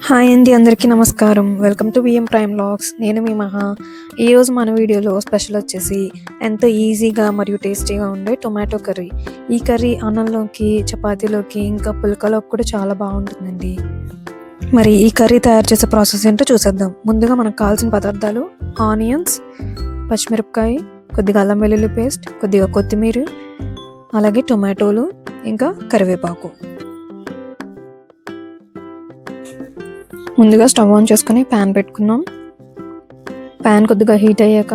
Hi అండి, అందరికీ నమస్కారం. Welcome to BM prime vlogs. నేను మీ మహా. ఈరోజు మన వీడియోలో స్పెషల్ వచ్చేసి ఎంతో ఈజీగా మరియు టేస్టీగా ఉండే టొమాటో కర్రీ. ఈ కర్రీ అన్నంలోకి, చపాతీలోకి, ఇంకా పుల్కలోకి కూడా చాలా బాగుంటుందండి. మరి ఈ కర్రీ తయారు చేసే ప్రాసెస్ ఏంటో చూసేద్దాం. ముందుగా మనకు కావాల్సిన పదార్థాలు: ఆనియన్స్, పచ్చిమిరపకాయ, కొద్దిగా అల్లం వెల్లుల్లి పేస్ట్, కొద్దిగా కొత్తిమీర, అలాగే టొమాటోలు, ఇంకా కరివేపాకు. ముందుగా స్టవ్ ఆన్ చేసుకుని ప్యాన్ పెట్టుకుందాం. ప్యాన్ కొద్దిగా హీట్ అయ్యాక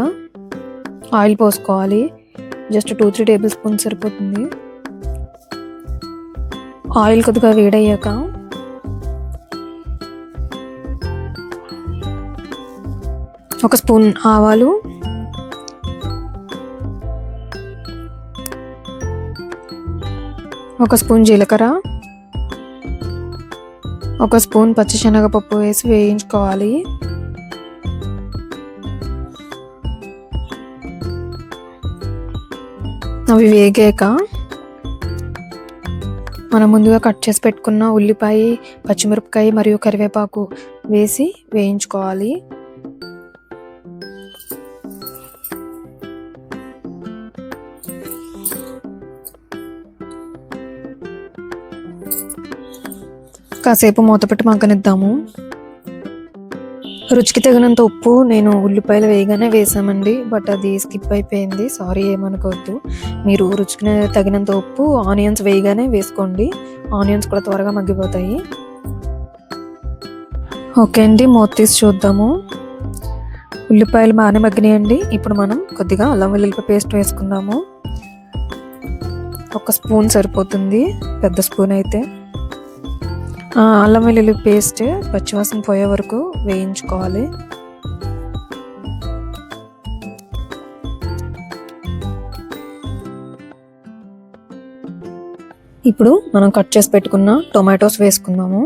ఆయిల్ పోసుకోవాలి. జస్ట్ 2-3 టేబుల్ స్పూన్స్ సరిపోతుంది. ఆయిల్ కొద్దిగా వేడయ్యాక ఒక స్పూన్ ఆవాలు, ఒక స్పూన్ జీలకర్ర, ఒక స్పూన్ పచ్చిశనగపప్పు వేసి వేయించుకోవాలి. అవి వేగాక మనం ముందుగా కట్ చేసి పెట్టుకున్న ఉల్లిపాయ, పచ్చిమిరపకాయ మరియు కరివేపాకు వేసి వేయించుకోవాలి. కాసేపు మూత పెట్టి మగ్గనిద్దాము. రుచికి తగినంత ఉప్పు నేను ఉల్లిపాయలు వేయగానే వేసామండి, బట్ అది స్కిప్ అయిపోయింది, సారీ, ఏమనుకోవద్దు. మీరు రుచికి తగినంత ఉప్పు ఆనియన్స్ వేయగానే వేసుకోండి. ఆనియన్స్ కూడా త్వరగా మగ్గిపోతాయి. ఓకే అండి, మూత తీసి చూద్దాము. ఉల్లిపాయలు బాగానే మగ్గినాయండి. ఇప్పుడు మనం కొద్దిగా అల్లం వెల్లుల్లి పేస్ట్ వేసుకుందాము. 1 స్పూన్ సరిపోతుంది, పెద్ద స్పూన్ అయితే. అల్లం వెల్లుల్లి పేస్ట్ పచ్చివాసన పోయే వరకు వేయించుకోవాలి. ఇప్పుడు మనం కట్ చేసి పెట్టుకున్న టొమాటోస్ వేసుకుందాము.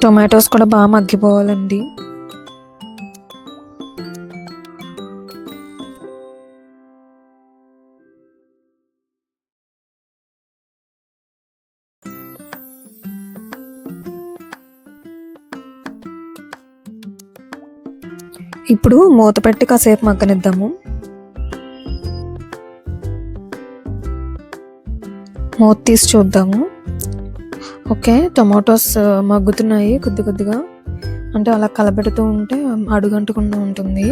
టొమాటోస్ కూడా బాగా మగ్గిపోవాలండి. ఇప్పుడు మూత పెట్టి కాసేపు మగ్గనిద్దాము. మూత తీసి చూద్దాము. ఓకే, టొమాటోస్ మగ్గుతున్నాయి కొద్ది కొద్దిగా, అంటే అలా కలబెడుతూ ఉంటే అడుగంటకుండా ఉంటుంది.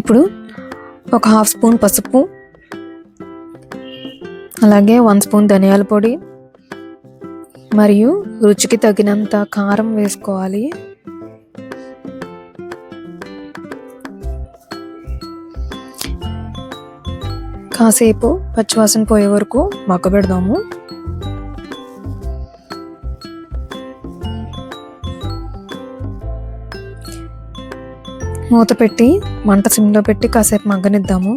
ఇప్పుడు ఒక 1/2 స్పూన్ పసుపు, అలాగే 1 స్పూన్ ధనియాల పొడి మరియు రుచికి తగినంత కారం వేసుకోవాలి. కాసేపు పచ్చివాసన పోయే వరకు మగ్గబెడదాము. మూత పెట్టి మంట సిమ్లో పెట్టి కాసేపు మగ్గనిద్దాము.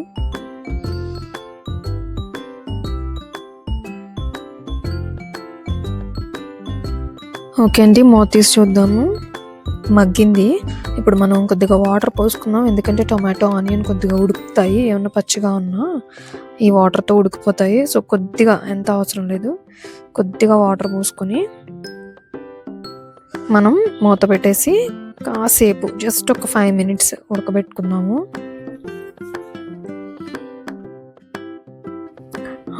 ఓకే అండి, మూత తీసి చూద్దాము. మగ్గింది. ఇప్పుడు మనం కొద్దిగా వాటర్ పోసుకుందాం, ఎందుకంటే టొమాటో, ఆనియన్ కొద్దిగా ఉడుకుతాయి. ఏమన్నా పచ్చిగా ఉన్నా ఈ వాటర్తో ఉడికిపోతాయి. సో కొద్దిగా, ఎంత అవసరం లేదు, కొద్దిగా వాటర్ పోసుకొని మనం మూత పెట్టేసి కాసేపు జస్ట్ ఒక 5 మినిట్స్ ఉడకబెట్టుకుందాము.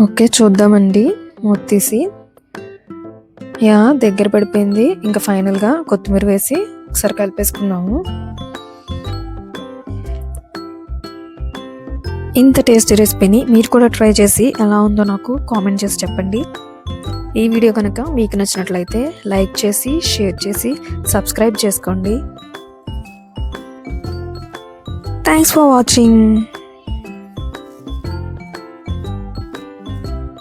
ఓకే, చూద్దామండి. మూత తీసి దగ్గర పడిపోయింది. ఇంకా ఫైనల్గా కొత్తిమీర వేసి ఒకసారి కలిపేసుకుందాము. ఇంత టేస్టీ రెసిపీని మీరు కూడా ట్రై చేసి ఎలా ఉందో నాకు కామెంట్ చేసి చెప్పండి. ఈ వీడియో కనుక మీకు నచ్చినట్లయితే లైక్ చేసి, షేర్ చేసి, సబ్స్క్రైబ్ చేసుకోండి. Thanks for watching.